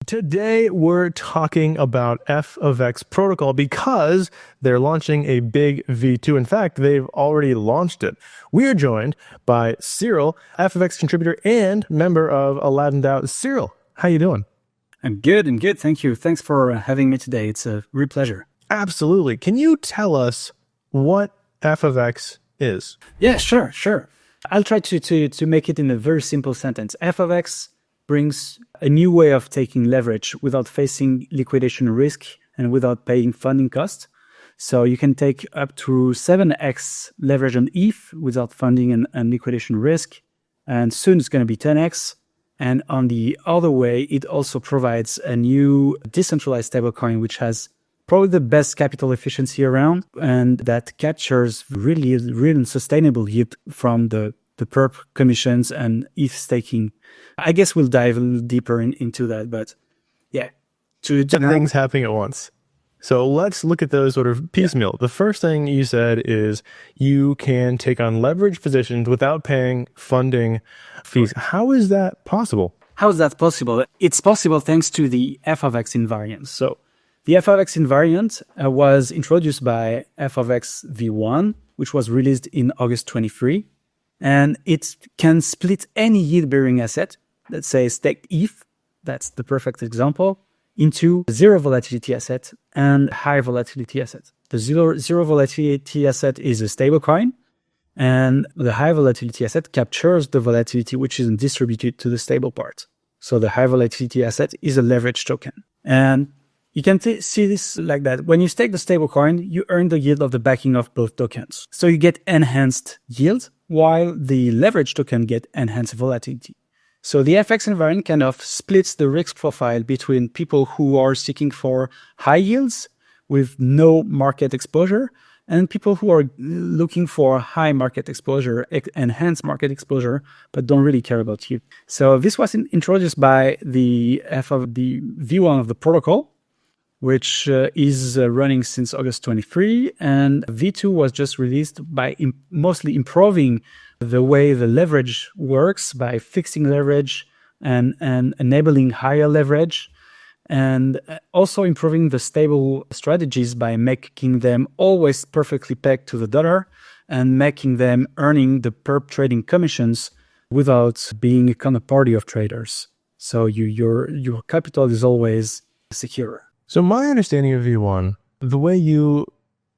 Today, we're talking about F of X protocol because they're launching a big V2. In fact, they've already launched it. We are joined by Cyril, F of X contributor and member of Aladdin DAO. Cyril, how you doing? I'm good. Thank you. Thanks for having me today. It's a real pleasure. Absolutely. Can you tell us what F of X is? Yeah, sure. I'll try to make it in a very simple sentence. F of X brings a new way of taking leverage without facing liquidation risk and without paying funding costs. So you can take up to 7x leverage on ETH without funding and liquidation risk. And soon it's going to be 10x. And on the other way, it also provides a new decentralized stablecoin, which has probably the best capital efficiency around, and that captures really real and sustainable yield from the perp commissions and ETH staking. I guess we'll dive a little deeper into that, but yeah. Things happening at once. So let's look at those sort of piecemeal. Yeah. The first thing you said is you can take on leverage positions without paying funding fees. How is that possible? How is that possible? It's possible thanks to the F of X invariant. So the F of X invariant was introduced by F of X V1, which was released in August 23. And it can split any yield-bearing asset, let's say staked ETH, that's the perfect example, into zero volatility asset and high volatility asset. The zero volatility asset is a stablecoin, and the high volatility asset captures the volatility which is distributed to the stable part. So the high volatility asset is a leverage token. And you can see this like that. When you stake the stablecoin, you earn the yield of the backing of both tokens. So you get enhanced yield, while the leverage token get enhanced volatility. So the FX invariant kind of splits the risk profile between people who are seeking for high yields with no market exposure and people who are looking for high market exposure, enhanced market exposure, but don't really care about yield. So this was introduced by the V1 of the protocol, which is running since August 23, and V2 was just released by mostly improving the way the leverage works by fixing leverage and enabling higher leverage, and also improving the stable strategies by making them always perfectly pegged to the dollar and making them earning the perp trading commissions without being a counterparty of traders. So your capital is always secure. So my understanding of V1, the way you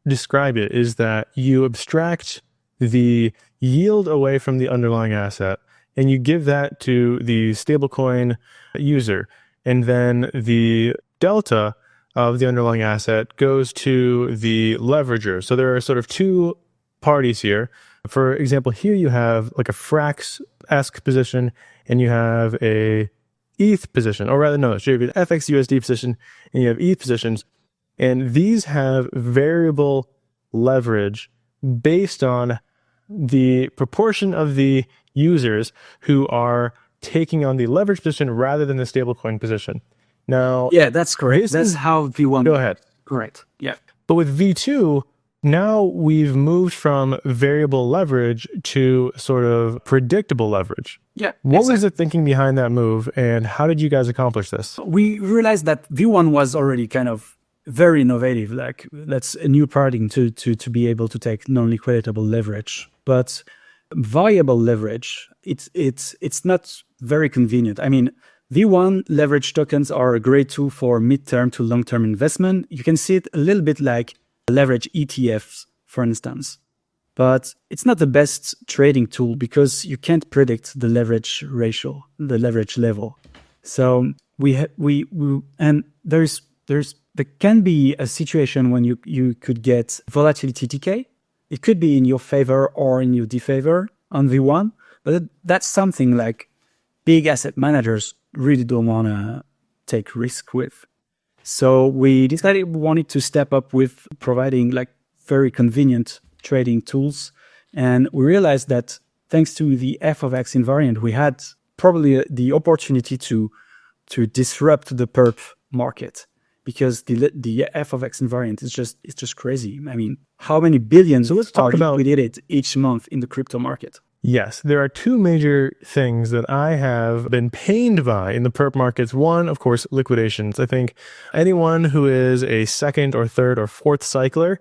describe it is that you abstract the yield away from the underlying asset and you give that to the stablecoin user. And then the delta of the underlying asset goes to the leverager. So there are sort of two parties here. For example, here you have like a Frax-esque position and you have a ETH position, or rather, no, so you have an FX USD position and you have ETH positions, and these have variable leverage based on the proportion of the users who are taking on the leverage position rather than the stablecoin position. Now, yeah, that's correct. That's how V1. Go ahead. Correct. Yeah. But with V2, now we've moved from variable leverage to sort of predictable leverage. Yeah. What was the thinking behind that move, and how did you guys accomplish this? We realized that V1 was already kind of very innovative, like that's a new paradigm to be able to take non-liquidatable leverage. But variable leverage, it's not very convenient. I mean, V1 leverage tokens are a great tool for mid-term to long-term investment. You can see it a little bit like leverage ETFs, for instance. But it's not the best trading tool because you can't predict the leverage ratio, the leverage level. So there can be a situation when you could get volatility decay. It could be in your favor or in your disfavor on V1, but that's something like big asset managers really don't want to take risk with. So we decided we wanted to step up with providing like very convenient trading tools. And we realized that thanks to the F of X invariant, we had probably the opportunity to disrupt the perp market, because the F of X invariant is just crazy. I mean, how many billions are liquidated each month in the crypto market? Yes, there are two major things that I have been pained by in the perp markets. One, of course, liquidations. I think anyone who is a second or third or fourth cycler,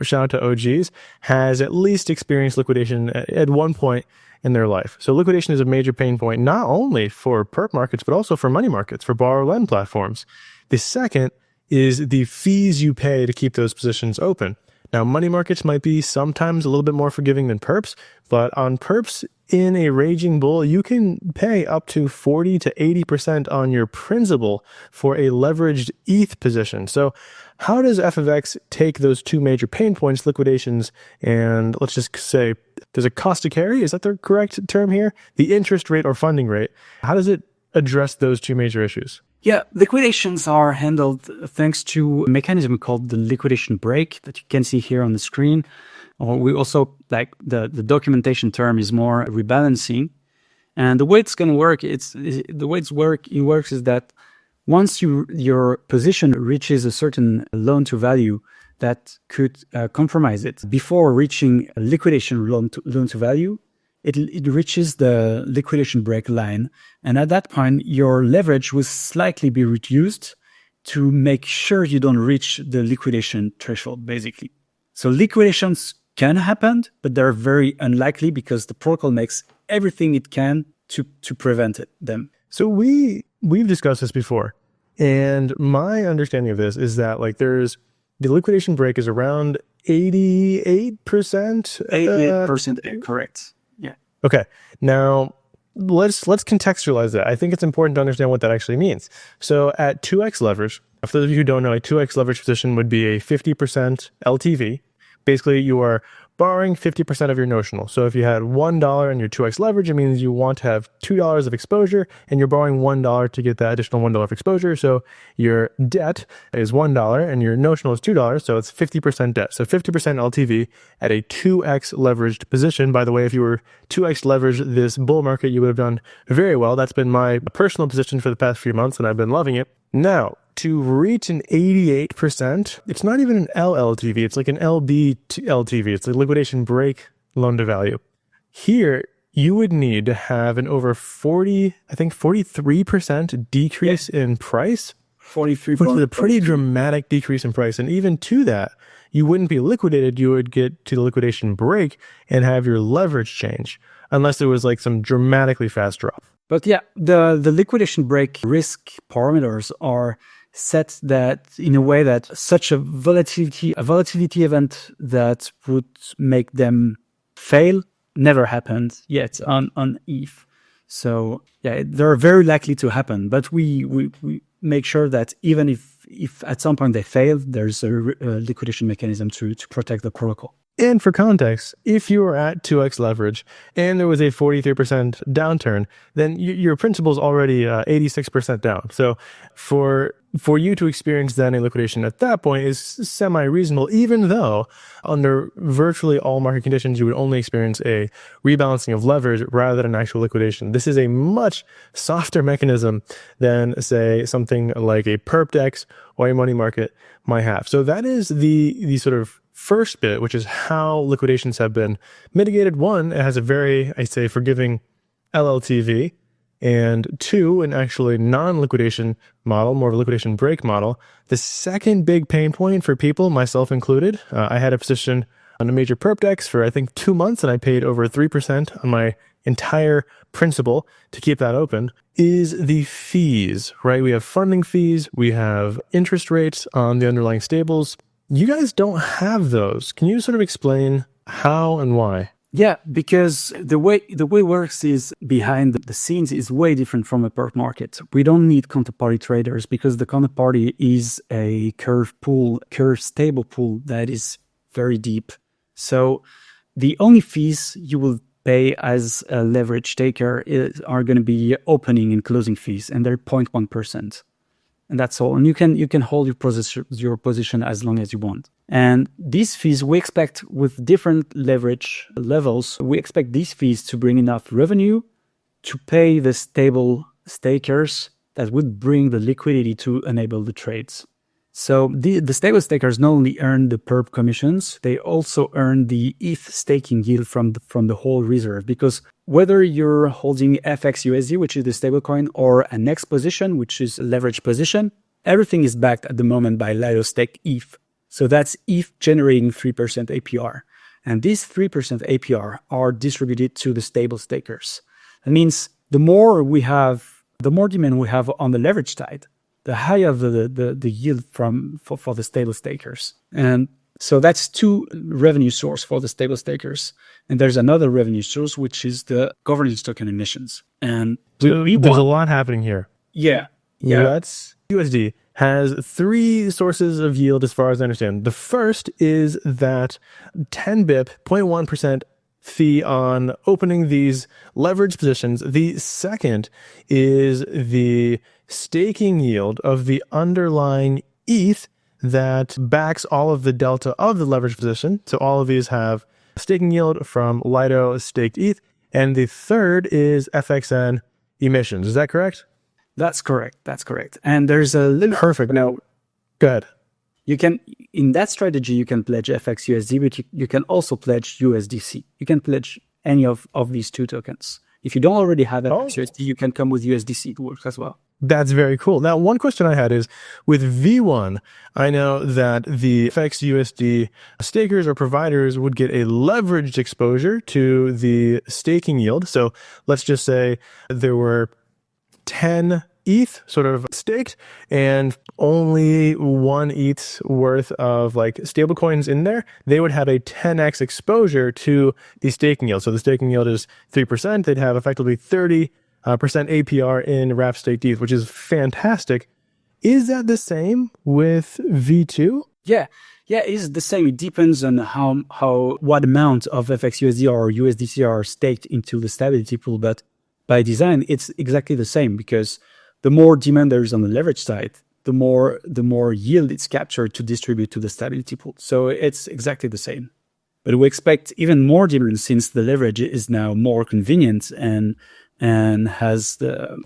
shout out to OGs, has at least experienced liquidation at one point in their life. So liquidation is a major pain point, not only for perp markets, but also for money markets, for borrow lend platforms. The second is the fees you pay to keep those positions open. Now, money markets might be sometimes a little bit more forgiving than perps, but on perps in a raging bull, you can pay up to 40 to 80% on your principal for a leveraged ETH position. So how does f of x take those two major pain points, liquidations, and let's just say there's a cost to carry? Is that the correct term here? The interest rate or funding rate. How does it address those two major issues? Yeah, liquidations are handled thanks to a mechanism called the liquidation break that you can see here on the screen. Or we also, like the documentation term is more rebalancing. And the way it's going to work, it works is that once your position reaches a certain loan to value that could compromise it, before reaching a liquidation loan to value, it reaches the liquidation break line. And at that point, your leverage will slightly be reduced to make sure you don't reach the liquidation threshold, basically. So liquidations can happen, but they're very unlikely because the protocol makes everything it can to prevent them. So we've discussed this before. And my understanding of this is that the liquidation break is around 88%. 88% correct. Yeah. Okay. Now let's contextualize that. I think it's important to understand what that actually means. So at 2x leverage, for those of you who don't know, a 2x leverage position would be a 50% LTV. Basically, you are borrowing 50% of your notional. So if you had $1 in your 2x leverage, it means you want to have $2 of exposure, and you're borrowing $1 to get that additional $1 of exposure. So your debt is $1 and your notional is $2. So it's 50% debt. So 50% LTV at a 2x leveraged position. By the way, if you were 2x leveraged this bull market, you would have done very well. That's been my personal position for the past few months, and I've been loving it. Now, to reach an 88%, it's not even an LLTV, it's like an LB to LTV. It's a liquidation break loan to value. Here, you would need to have an over 43% decrease in price. 43%. Which is a pretty dramatic decrease in price. And even to that, you wouldn't be liquidated. You would get to the liquidation break and have your leverage change, unless there was some dramatically fast drop. But yeah, the liquidation break risk parameters are set that in a way that such a volatility event that would make them fail never happened yet on ETH. So yeah, they're very likely to happen, but we make sure that even if at some point they fail, there's a liquidation mechanism to protect the protocol. And for context, if you were at 2x leverage and there was a 43% downturn, then your principal is already 86% down. So for you to experience then a liquidation at that point is semi-reasonable, even though under virtually all market conditions, you would only experience a rebalancing of leverage rather than an actual liquidation. This is a much softer mechanism than, say, something like a perp dex or a money market might have. So that is the sort of first bit, which is how liquidations have been mitigated. One, it has a very, I say, forgiving LLTV. And two, an actually non-liquidation model, more of a liquidation break model. The second big pain point for people, myself included, I had a position on a major perp dex for, I think, 2 months, and I paid over 3% on my entire principal to keep that open, is the fees, right? We have funding fees, we have interest rates on the underlying stables. You guys don't have those. Can you sort of explain how and why? Yeah, because the way it works is behind the scenes is way different from a perp market. We don't need counterparty traders because the counterparty is a curve stable pool that is very deep. So the only fees you will pay as a leverage taker are going to be opening and closing fees, and they're 0.1%. And that's all. And you can hold your position as long as you want. And these fees, we expect with different leverage levels, we expect these fees to bring enough revenue to pay the stable stakers that would bring the liquidity to enable the trades. So the stable stakers not only earn the perp commissions, they also earn the ETH staking yield from the whole reserve. Because whether you're holding FXUSD, which is the stablecoin, or an X position, which is a leverage position, everything is backed at the moment by Lido stake ETH. So that's ETH generating 3% APR. And these 3% APR are distributed to the stable stakers. That means the more demand we have on the leverage side, the higher the yield for the stable stakers. And so that's two revenue source for the stable stakers. And there's another revenue source, which is the governance token emissions. And there's a lot happening here. Yeah. USD has three sources of yield as far as I understand. The first is that 10 BIP, 0.1% fee on opening these leverage positions. The second is the staking yield of the underlying ETH that backs all of the delta of the leverage position. So all of these have staking yield from Lido staked ETH. And the third is FXN emissions. Is that correct? That's correct. And there's a little perfect. Now, go ahead. You can, in that strategy, you can pledge FXUSD, but you can also pledge USDC. You can pledge any of these two tokens. If you don't already have FXUSD, you can come with USDC. It works as well. That's very cool. Now, one question I had is, with V1, I know that the FXUSD stakers or providers would get a leveraged exposure to the staking yield. So let's just say there were 10 ETH sort of staked and only 1 ETH's worth of like stablecoins in there, they would have a 10x exposure to the staking yield. So the staking yield is 3%. They'd have effectively 30% APR in wrap staked ETH, which is fantastic. Is that the same with V2? Yeah, it's the same. It depends on what amount of FXUSD or USDC are staked into the stability pool, but by design, it's exactly the same, because the more demand there is on the leverage side, the more yield it's captured to distribute to the stability pool. So it's exactly the same. But we expect even more demand since the leverage is now more convenient and has the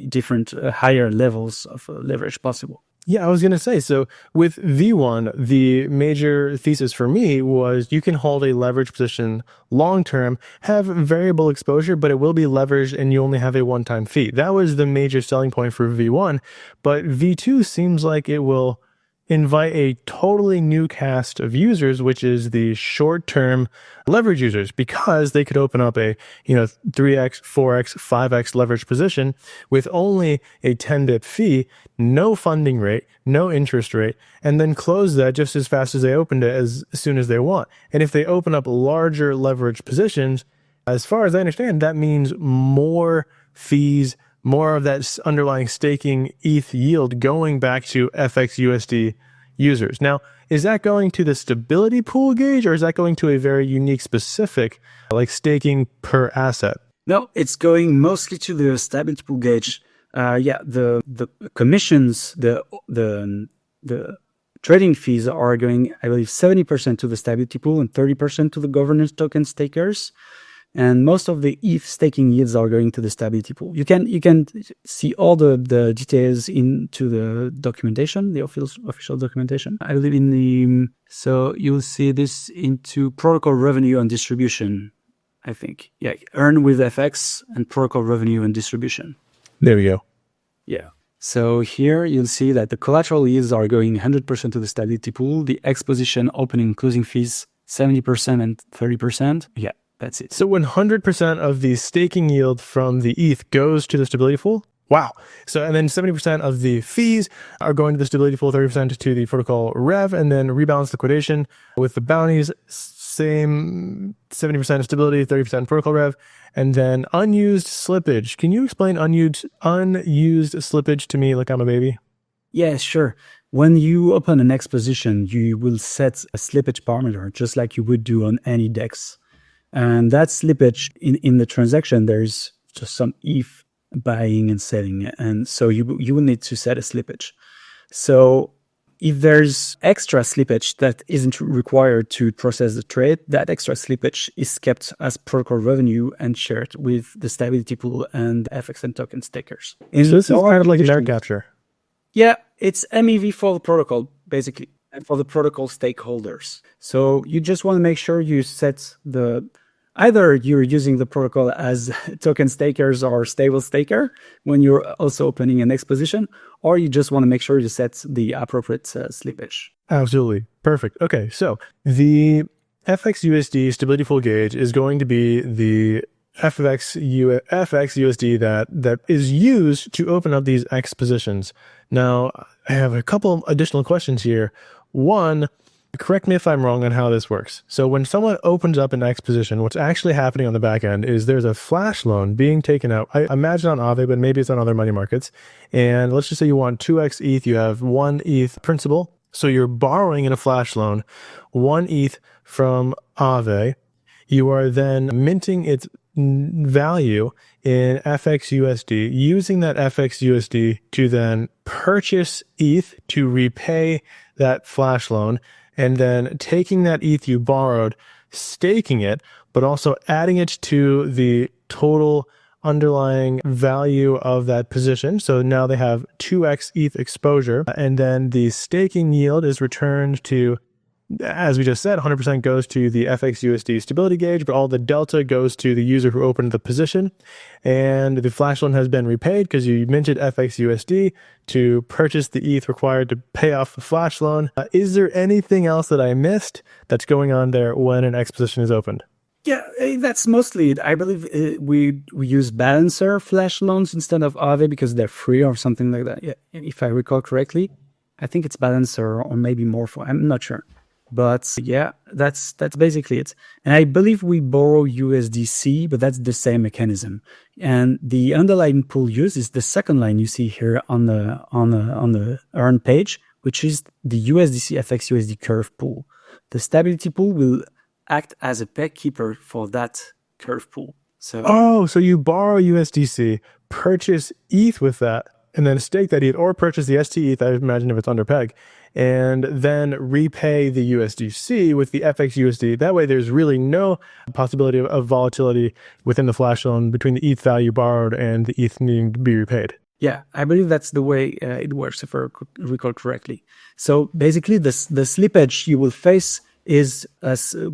different higher levels of leverage possible. Yeah, I was going to say, so with V1, the major thesis for me was you can hold a leverage position long-term, have variable exposure, but it will be leveraged and you only have a one-time fee. That was the major selling point for V1, but V2 seems like it will invite a totally new cast of users, which is the short-term leverage users, because they could open up a 3x, 4x, 5x leverage position with only a 10 bip fee, no funding rate, no interest rate, and then close that just as fast as they opened it as soon as they want. And if they open up larger leverage positions, as far as I understand, that means more fees, more of that underlying staking ETH yield going back to FXUSD users. Now, is that going to the stability pool gauge, or is that going to a very unique specific, like staking per asset? No, it's going mostly to the stability pool gauge. The commissions, the trading fees are going, I believe, 70% to the stability pool and 30% to the governance token stakers. And most of the ETH staking yields are going to the stability pool. You can see all the details into the documentation, the official documentation. I believe so you'll see this into protocol revenue and distribution, I think. Yeah, earn with FX and protocol revenue and distribution. There we go. Yeah. So here you'll see that the collateral yields are going 100% to the stability pool. The exposition opening and closing fees, 70% and 30%. Yeah. That's it. So 100% of the staking yield from the ETH goes to the stability pool? Wow. So, and then 70% of the fees are going to the stability pool, 30% to the protocol rev, and then rebalance liquidation with the bounties, same 70% stability, 30% protocol rev, and then unused slippage. Can you explain unused slippage to me like I'm a baby? Yeah, sure. When you open an exposition, you will set a slippage parameter, just like you would do on any DEX. And that slippage in the transaction, there's just some ETH buying and selling. And so you will need to set a slippage. So if there's extra slippage that isn't required to process the trade, that extra slippage is kept as protocol revenue and shared with the stability pool and FXN token stakers. So this is kind of like an air capture. Yeah, It's MEV for the protocol, basically, and for the protocol stakeholders. So you just want to make sure you set either you're using the protocol as token stakers or stable staker when you're also opening an exposition, or you just want to make sure you set the appropriate slippage. Absolutely. Perfect. Okay. So the FXUSD stability pool gauge is going to be the FXUSD that is used to open up these X positions. Now, I have a couple additional questions here. One, correct me if I'm wrong on how this works. So when someone opens up an X position, what's actually happening on the back end is there's a flash loan being taken out. I imagine on Aave, but maybe it's on other money markets. And let's just say you want 2x ETH, you have 1 ETH principal. So you're borrowing in a flash loan 1 ETH from Aave. You are then minting its value in FXUSD, using that FXUSD to then purchase ETH to repay that flash loan, and then taking that ETH you borrowed, staking it, but also adding it to the total underlying value of that position. So now they have 2x ETH exposure, and then the staking yield is returned to, as we just said, 100% goes to the FXUSD stability gauge, but all the delta goes to the user who opened the position. And the flash loan has been repaid because you minted FXUSD to purchase the ETH required to pay off the flash loan. Is there anything else that I missed that's going on there when an X position is opened? Yeah, that's mostly it. I believe we use Balancer flash loans instead of Aave because they're free or something like that. Yeah, if I recall correctly, I think it's Balancer or maybe Morpho. I'm not sure. But yeah, that's basically it. And I believe we borrow USDC, but that's the same mechanism. And the underlying pool used is the second line you see here on the earn page, which is the USDC FXUSD curve pool. The stability pool will act as a peg keeper for that curve pool. So you borrow USDC, purchase ETH with that, and then stake that ETH, or purchase the ST ETH, I imagine if it's under peg, and then repay the USDC with the FXUSD. That way there's really no possibility of volatility within the flash loan between the ETH value borrowed and the ETH needing to be repaid. Yeah, I believe that's the way it works, if I recall correctly. So basically the slippage you will face is,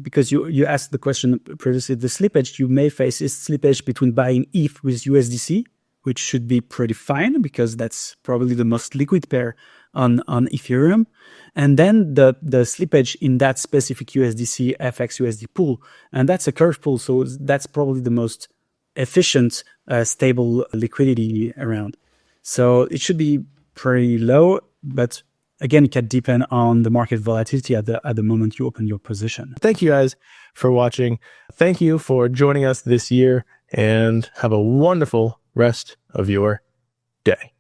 because you asked the question previously, the slippage you may face is slippage between buying ETH with USDC, which should be pretty fine because that's probably the most liquid pair on Ethereum. And then the slippage in that specific USDC FXUSD pool, and that's a curve pool, so that's probably the most efficient, stable liquidity around. So it should be pretty low, but again, it can depend on the market volatility at the moment you open your position. Thank you guys for watching. Thank you for joining us this year, and have a wonderful rest of your day.